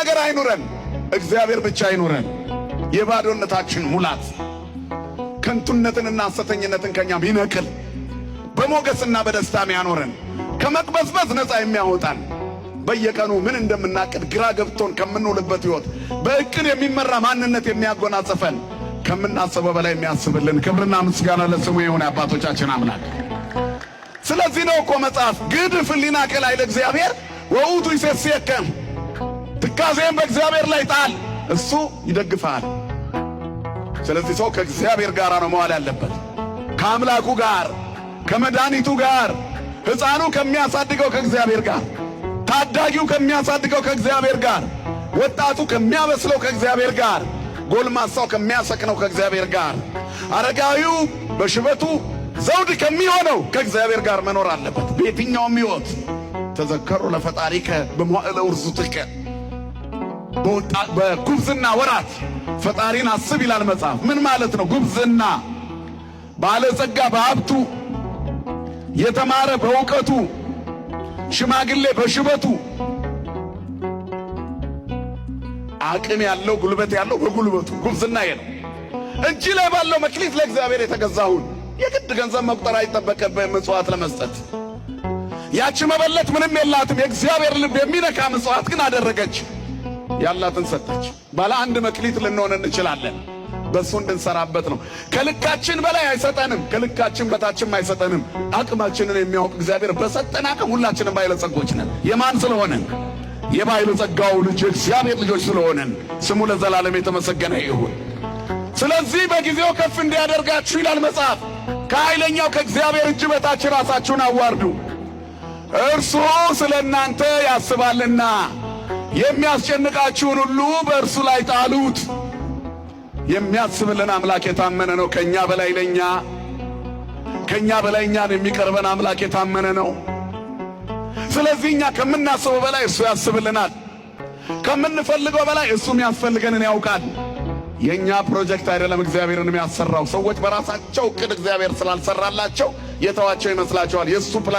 ነገር አይኑረን፣ እግዚአብሔር ብቻ አይኑረን። የባዶነታችን ሙላት ከንቱነትንና ሐሰተኝነትን ከኛ ቢነቅል በሞገስና በደስታ ያኖረን ከመቅበዝበዝ ነፃ የሚያወጣን በየቀኑ ምን እንደምናቅድ ግራ ገብቶን ከምንውልበት ሕይወት በእቅድ የሚመራ ማንነት የሚያጎናጽፈን ከምናስበው በላይ የሚያስብልን ክብርና ምስጋና ለስሙ ይሁን አባቶቻችን አምላክ። ስለዚህ ነው እኮ መጽሐፍ ግድፍ ሕሊናከ ላዕለ እግዚአብሔር ወውእቱ ይሴስየከ፣ ትካዜን በእግዚአብሔር ላይ ጣል እሱ ይደግፋል። ስለዚህ ሰው ከእግዚአብሔር ጋር ነው መዋል ያለበት፣ ከአምላኩ ጋር ከመድኃኒቱ ጋር፣ ሕፃኑ ከሚያሳድገው ከእግዚአብሔር ጋር፣ ታዳጊው ከሚያሳድገው ከእግዚአብሔር ጋር፣ ወጣቱ ከሚያበስለው ከእግዚአብሔር ጋር፣ ጎልማሳው ከሚያሰክነው ከእግዚአብሔር ጋር፣ አረጋዊው በሽበቱ ዘውድ ከሚሆነው ከእግዚአብሔር ጋር መኖር አለበት። በየትኛውም ሕይወት ተዘከሩ ለፈጣሪከ በመዋዕለ ውርዙትከ፣ በጉብዝና ወራት ፈጣሪን አስብ ይላል መጽሐፍ። ምን ማለት ነው ጉብዝና? ባለጸጋ በሀብቱ፣ የተማረ በእውቀቱ፣ ሽማግሌ በሽበቱ፣ አቅም ያለው ጉልበት ያለው በጉልበቱ ጉብዝና ነው። እጅ ላይ ባለው መክሊት ለእግዚአብሔር የተገዛሁን የግድ ገንዘብ መቁጠር አይጠበቅብህም ምጽዋት ለመስጠት። ያቺ መበለት ምንም የላትም፣ የእግዚአብሔር ልብ የሚነካ ምጽዋት ግን አደረገች። ያላትን ሰጠች። ባለ አንድ መክሊት ልንሆን እንችላለን። በሱ እንድንሰራበት ነው። ከልካችን በላይ አይሰጠንም፣ ከልካችን በታችም አይሰጠንም። አቅማችንን የሚያውቅ እግዚአብሔር በሰጠን አቅም ሁላችንም ባለጸጎች ነን። የማን ስለሆነን? የባለጸጋው ልጅ እግዚአብሔር ልጆች ስለሆነን ስሙ ለዘላለም የተመሰገነ ይሁን። ስለዚህ በጊዜው ከፍ እንዲያደርጋችሁ ይላል መጽሐፍ፣ ከኃይለኛው ከእግዚአብሔር እጅ በታች ራሳችሁን አዋርዱ፣ እርሱ ስለ እናንተ ያስባልና የሚያስጨንቃችሁን ሁሉ በእርሱ ላይ ጣሉት። የሚያስብልን አምላክ የታመነ ነው። ከኛ በላይ ለኛ፣ ከኛ በላይ እኛን የሚቀርበን አምላክ የታመነ ነው። ስለዚህ እኛ ከምናስበው በላይ እሱ ያስብልናል። ከምንፈልገው በላይ እሱ የሚያስፈልገንን ያውቃል። የኛ ፕሮጀክት አይደለም እግዚአብሔርን የሚያሰራው። ሰዎች በራሳቸው እቅድ እግዚአብሔር ስላልሰራላቸው የተዋቸው ይመስላቸዋል። የሱ ፕላን